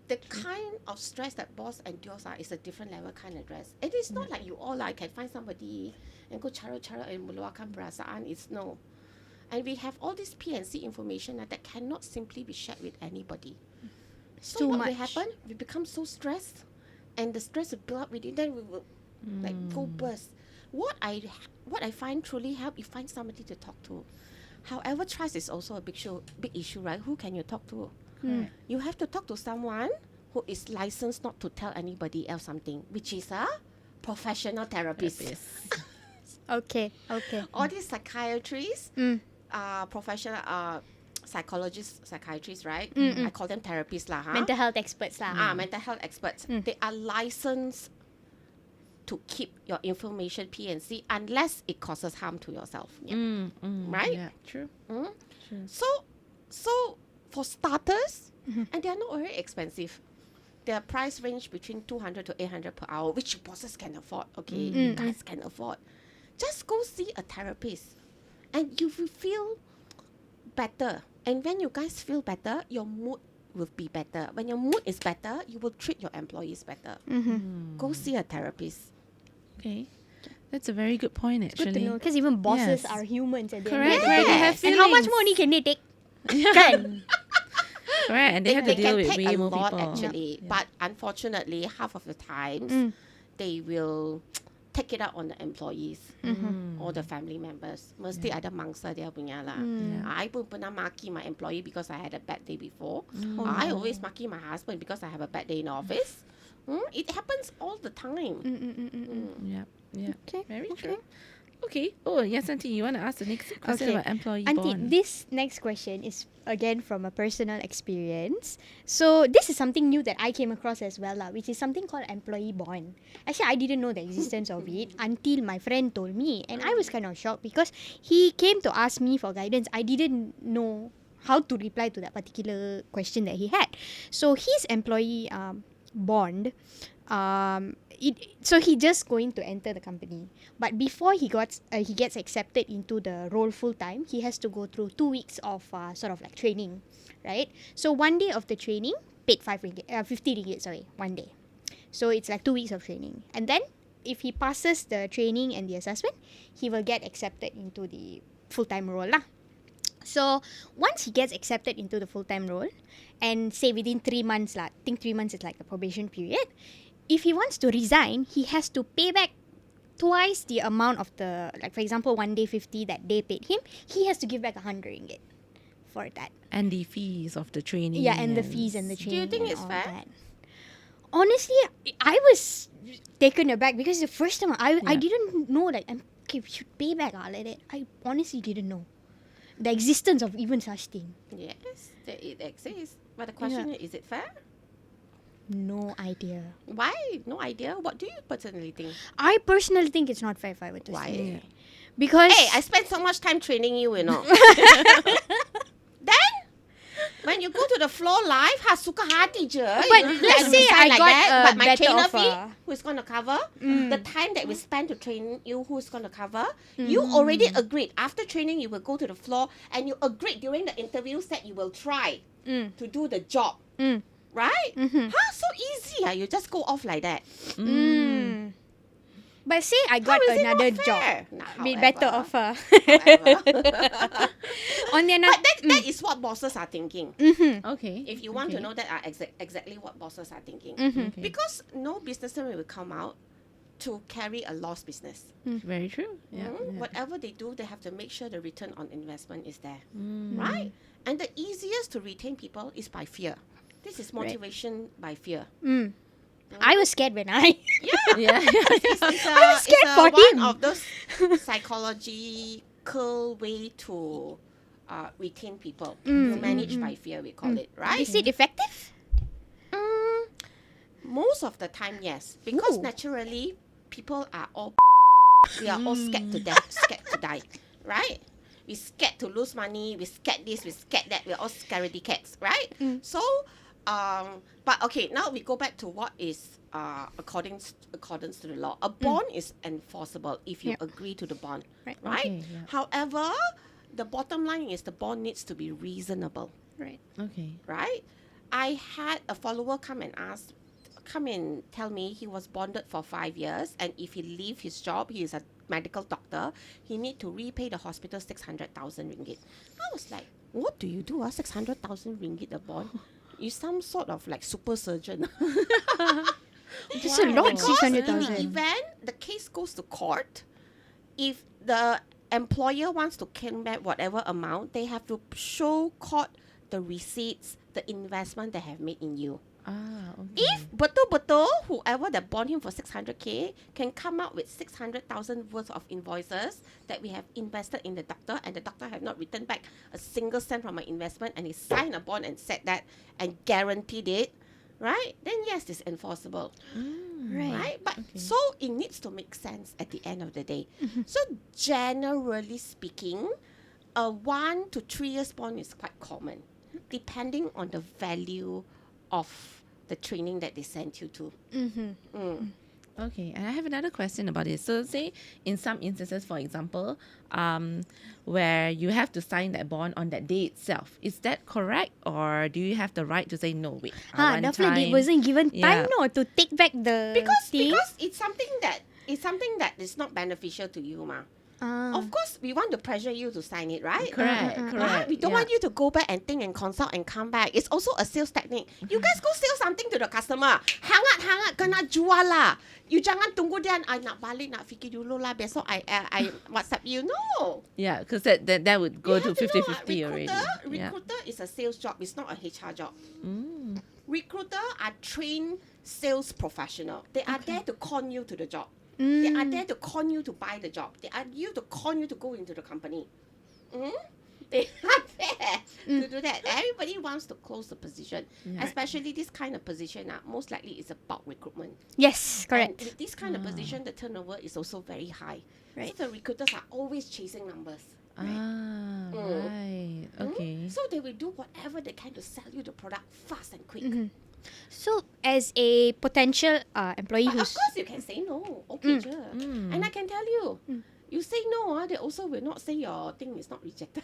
The kind of stress that boss endures is a different level kind of stress. It is not like you all can find somebody and go cara and meluahkan perasaan. It's no. And we have all this P&C information that cannot simply be shared with anybody. So too what will much. happen? We become so stressed, and the stress will build up within. Then we will go burst. What I find truly help, you find somebody to talk to. However, trust is also a big issue, right? Who can you talk to? You have to talk to someone who is licensed not to tell anybody else something, which is a professional therapist. Okay. All these psychiatrists, professional psychiatrists, right? I call them therapists lah. Mental health experts lah. Mental health experts. They are licensed to keep your information P&C unless it causes harm to yourself. Right? Yeah, true. So for starters, and they are not very expensive. Their price range between 200 to 800 per hour, which bosses can afford. Okay, you guys can afford. Just go see a therapist, and you will feel better. And when you guys feel better, your mood will be better. When your mood is better, you will treat your employees better. Go see a therapist. Okay. That's a very good point, actually. Good to know, because even bosses Yes. are humans at the Correct, end of the correct. day. They have And how much feelings. money can they take? Kan? Correct, and they have to deal can with take way a more lot people. actually, Yeah. but unfortunately, half of the times they will take it out on the employees or the family members. Mesti ada mangsa dia punya lah. I pun pernah maki my employee because I had a bad day before. I always maki my husband because I have a bad day in the office. It happens all the time. Yeah. Okay, Very okay. true. Okay. Oh, Yasanthi, you want to ask the next question Okay. about employee Auntie, bond? this next question is again from a personal experience. So this is something new that I came across as well, which is something called employee bond. Actually, I didn't know the existence of it until my friend told me, and I was kind of shocked because he came to ask me for guidance. I didn't know how to reply to that particular question that he had. So his employee bond, so he just going to enter the company, but before he gets accepted into the role full time, he has to go through 2 weeks of sort of like training, right? So one day of the training paid 50 ringgit, sorry, one day. So it's like 2 weeks of training, and then if he passes the training and the assessment, he will get accepted into the full time role lah. So once he gets accepted into the full time role, and say within 3 months lah, I think 3 months is like the probation period. If he wants to resign, he has to pay back twice the amount of the, like for example, one day 50 that they paid him, he has to give back 100 ringgit for that. And the fees of the training. Yeah, and the fees and the Do you training. think and it's all fair? that. Honestly, I was taken aback because the first time I didn't know like okay, we should pay back like that. I honestly didn't know the existence of even such thing. Yes, it exists. But the question is it fair? No idea. Why? No idea. What do you personally think? I personally think it's not fair if I were to Why? say. Because Hey, I spent so much time training you, you know. Then, when you go to the floor live, suka hati je. But let's say I got but my better trainer offer. fee, who's going to cover? The time that we spend to train you, who's going to cover? You already agreed. After training, you will go to the floor and you agreed during the interviews that you will try to do the job. Right? So easy. You just go off like that. But say I got How is it another not job fair? Nah, with better however. offer. On the But that is what bosses are thinking. Okay. If you want to Okay. know that are exactly what bosses are thinking. Okay. Because no businessman will come out to carry a loss business. Very true. Yeah. Whatever they do, they have to make sure the return on investment is there. Right? And the easiest to retain people is by fear. This is motivation by fear. I was scared when I Yeah. It's scared for one him. of those psychological way to retain people. Manage by fear, we call it, right? Is it effective? Most of the time, yes. Because Ooh. naturally, people are all we are all scared to death, scared to die, right? We scared to lose money, we scared this, we scared that, we're all scaredy cats, right? So, but okay, now we go back to what is accordance to the law. A bond is enforceable if you Yep. agree to the bond, Right. right? Okay, yeah. However, the bottom line is the bond needs to be reasonable, Right. Okay. right? I had a follower come and tell me he was bonded for 5 years, and if he leave his job, he is a medical doctor, he need to repay the hospital 600,000 ringgit. I was like, what do you do? 600,000 ringgit a bond? You some sort of like super surgeon. It's a lot, Because in the 600,000. event the case goes to court, if the employer wants to claim back whatever amount, they have to show court the receipts, the investment they have made in you. Ah, okay. If betul-betul whoever that bought him for 600K can come out with 600,000 worth of invoices that we have invested in the doctor, and the doctor have not returned back a single cent from my investment, and he signed a bond and said that and guaranteed it, right? Then yes, it's enforceable. Right? But so it needs to make sense at the end of the day. So generally speaking, a 1 to 3 years bond is quite common, depending on the value of the training that they sent you to. Okay, and I have another question about it. So, say in some instances, for example, where you have to sign that bond on that day itself, is that correct, or do you have the right to say no? Wait, one definitely time- wasn't given time to take back the Because thing. it's something that is not beneficial to you, ma. Ah. Of course, we want to pressure you to sign it, right? Correct, Right? correct. We don't want you to go back and think and consult and come back. It's also a sales technique. You guys go sell something to the customer. Hangat kena jual lah. You jangan tunggu dia nak balik nak fikir dulu lah. Besok I WhatsApp you. No. Yeah, because that would go You to have to know, 50-50 already. Yeah. Recruiter is a sales job. It's not a HR job. Recruiter are trained sales professional. They are there to con you to the job. They are there to con you to buy the job. They are you to con you to go into the company. They are there to do that. Everybody wants to close the position, especially this kind of position. Most likely it's a bulk recruitment. Yes, correct. And with this kind of position, the turnover is also very high. Right. So the recruiters are always chasing numbers. Right. Okay. So they will do whatever they can to sell you the product fast and quick. So, as a potential employee But of who's course you can say no. Okay, je. And I can tell you, you say no, they also will not say your thing is not rejected.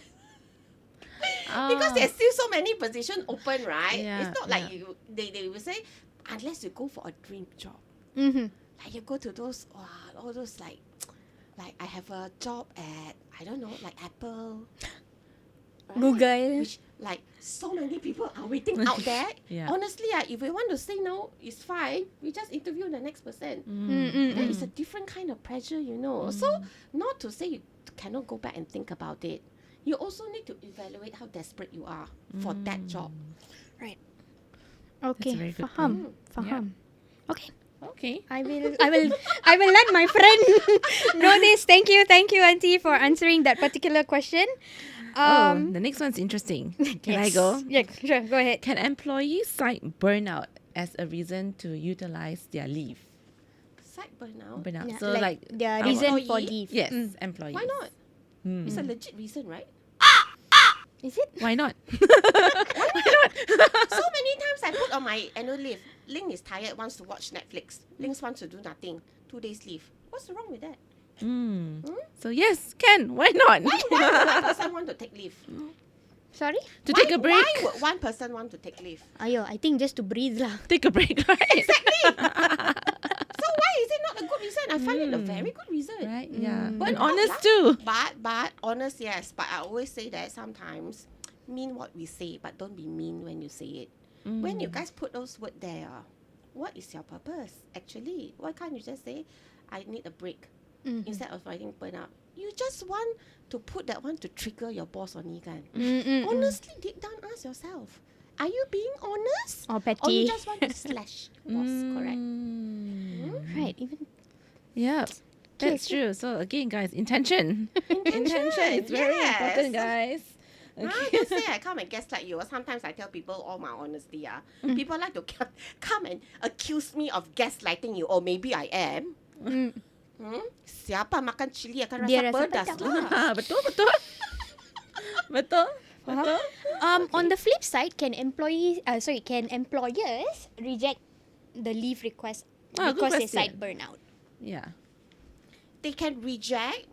Because there's still so many positions open, right? Yeah, It's not like they will say, unless you go for a dream job. Like you go to those, all those like I have a job at, I don't know, like Apple. Right? Google. Which like so many people are waiting out there. Yeah. Honestly, if we want to say no, it's fine. We just interview the next person. That is a different kind of pressure, you know. So not to say you cannot go back and think about it. You also need to evaluate how desperate you are for that job. Right. That's a Okay. very good Faham. Faham. Okay. Okay. I will let my friend know this. Thank you, Auntie, for answering that particular question. The next one's interesting. Can I go? Yeah, sure. Go ahead. Can employees cite burnout as a reason to utilize their leave? Side burnout. Burnout. Yeah, So like their our- reason for employee? leave. yes, employees. Why not? It's a legit reason, right? Is it? Why not? So many times I put on my annual leave. Ling is tired, wants to watch Netflix. Ling wants to do nothing. 2 days leave. What's wrong with that? So yes, can. Why not? Why would one person want to take leave? Sorry? To take a break. Why would one person want to take leave? Ayo, I think just to breathe lah. Take a break, right? So why is it not a good reason? I find it a very good reason. Right? Yeah. But And not honest lah. too. But honest, yes. But I always say that sometimes mean what we say, but don't be mean when you say it. When you guys put those words there, what is your purpose actually? Why can't you just say, I need a break instead of writing burnout? You just want to put that one to trigger your boss on you, kan? Honestly, deep down, ask yourself, are you being honest? Or Or you petty. just want to slash boss, correct? Right. Even Yeah. That's true. So again, guys, intention. Intention is very yes. important, guys. Don't say I come and gaslight you. Sometimes I tell people all my honesty. People like to come and accuse me of gaslighting you. Or maybe I am. Siapa makan chili akan Dia rasa rasa pedas pedas lah. Betul, betul. Betul. Betul. on the flip side, can employers reject the leave request Good because they question. cite burnout? Yeah. They can reject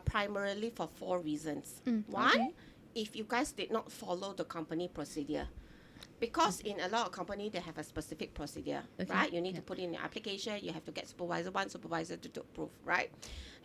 primarily for 4 reasons. One, if you guys did not follow the company procedure. Because in a lot of company, they have a specific procedure, right? You need to put in your application. You have to get supervisor 1, supervisor 2 to approve, right?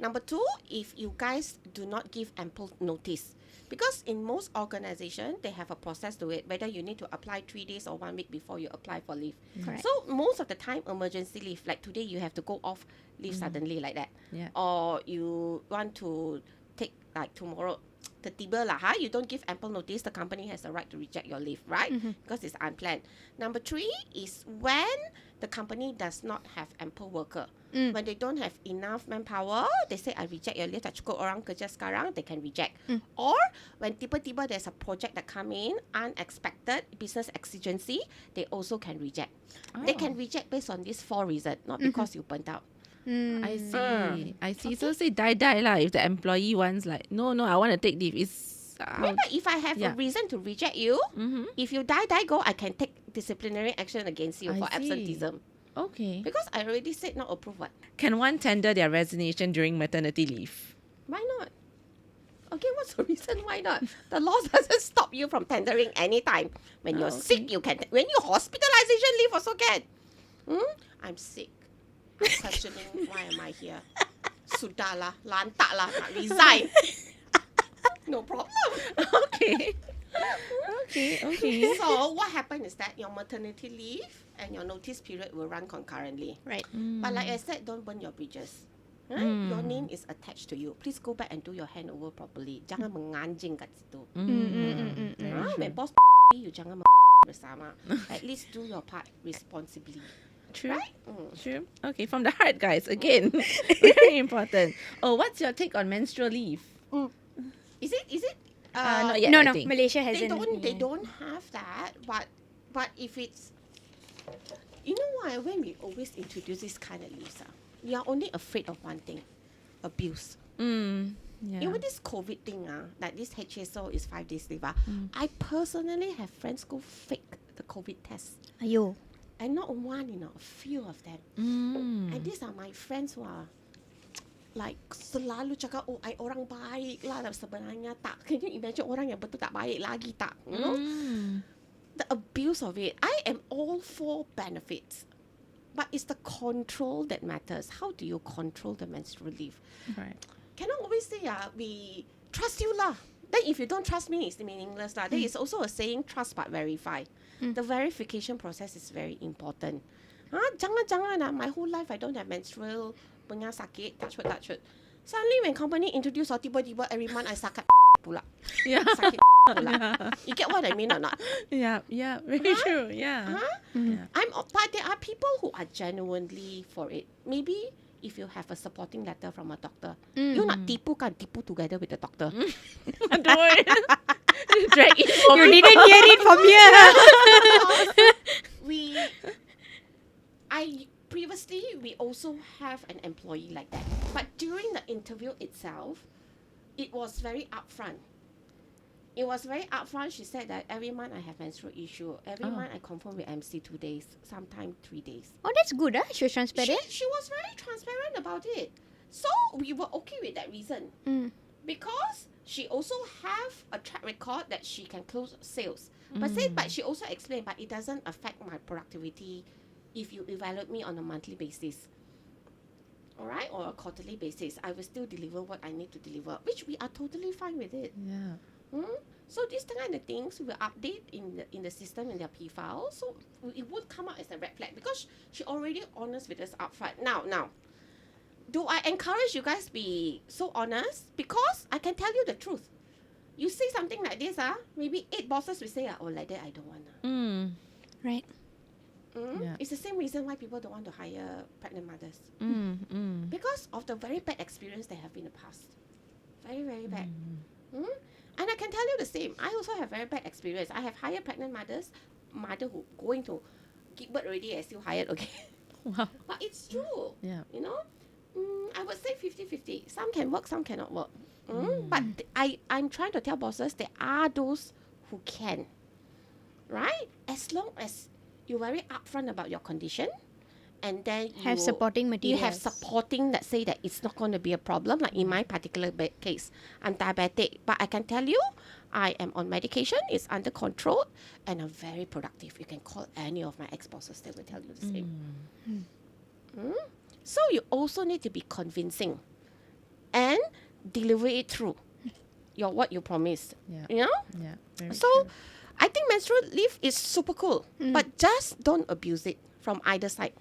Number 2, if you guys do not give ample notice. Because in most organizations, they have a process to it, whether you need to apply 3 days or 1 week before you apply for leave. Correct. So most of the time, emergency leave, like today, you have to go off leave suddenly like that. Yeah. Or you want to take like tomorrow, tiba lah, you don't give ample notice, the company has the right to reject your leave, right? Because it's unplanned. Number 3 is when the company does not have ample worker. When they don't have enough manpower, they say, I reject your leave, tak cukup orang kerja sekarang, they can reject. Or when tiba-tiba there's a project that come in, unexpected, business exigency, they also can reject. They can reject based on these 4 reasons, not because you burnt out. I see. I see. So say die lah. If the employee wants like, no, I want to take leave. It's Remember, if I have a reason to reject you, if you die go, I can take disciplinary action against you for absenteeism. Okay. Because I already said not approved. What? Can one tender their resignation during maternity leave? Why not? Okay, what's the reason why not? The law doesn't stop you from tendering anytime. When you're sick, you can. When you hospitalization leave also can. I'm sick. I'm questioning why am I here. Sudahlah, lantak lah, nak resign. No problem. Okay. So what happened is that your maternity leave and your notice period will run concurrently. Right. But like I said, don't burn your bridges. Right? Your name is attached to you. Please go back and do your handover properly. Jangan menganjing kat situ. When boss you jangan bersama. At least do your part responsibly. True. Right? True. Okay, from the heart, guys. Again, very important. Oh, what's your take on menstrual leave? Is it? Not yet. No, I think. Malaysia hasn't. They don't have that. But if it's, you know why? When we always introduce this kind of leaves, we are only afraid of one thing: abuse. Yeah. Even this COVID thing, like this HSO is 5 days leave. I personally have friends go fake the COVID test. Ayo. And not one, a few of them. And these are my friends who are like selalu cakap, oh, I orang baik lah, sebenarnya tak. Can you imagine orang yang betul tak baik lagi tak? You know? The abuse of it. I am all for benefits. But it's the control that matters. How do you control the menstrual leave? Right. Cannot always say, we trust you lah. Then if you don't trust me, it's meaningless lah. There is also a saying, trust but verify. The verification process is very important. Jangan my whole life I don't have menstrual punya sakit, touch wood. Suddenly when company introduce tiba-tiba every month I sakit pula. Yeah. Sakit pula. You get what I mean or not? Yeah, very true. Yeah. Yeah. But there are people who are genuinely for it. Maybe if you have a supporting letter from a doctor, you nak tipu together with the doctor. Don't worry. Drag it for You me. didn't hear it from here. Previously, we also have an employee like that. But during the interview itself, it was very upfront. She said that every month I have menstrual issue. Every month I confirm with MC 2 days, sometimes 3 days. Oh, that's good. She was transparent. She was very transparent about it. So we were okay with that reason. Because she also have a track record that she can close sales. But she also explained, but it doesn't affect my productivity if you evaluate me on a monthly basis. Alright? Or a quarterly basis. I will still deliver what I need to deliver. Which we are totally fine with it. Yeah. So these kind of things will update in the system in their P file. So it would come out as a red flag. Because she already honest with us upfront. Now. Do I encourage you guys be so honest? Because I can tell you the truth. You say something like this, maybe 8 bosses will say, oh, like that I don't want. Right. Yeah. It's the same reason why people don't want to hire pregnant mothers. Because of the very bad experience they have in the past. Very, very bad. And I can tell you the same. I also have very bad experience. I have hired pregnant mother who going to give birth already and still hired, okay? Wow. But it's true. Yeah. You know? I would say 50-50. Some can work, some cannot work. But I'm trying to tell bosses there are those who can. Right? As long as you're very upfront about your condition, and then Have supporting materials. You have supporting that say that it's not going to be a problem. Like in my particular case, I'm diabetic, but I can tell you, I am on medication. It's under control, and I'm very productive. You can call any of my ex-bosses; they will tell you the same. So you also need to be convincing, and deliver it through what you promised. Yeah. You know. Yeah. Very So, true. I think menstrual leave is super cool, but just don't abuse it from either side.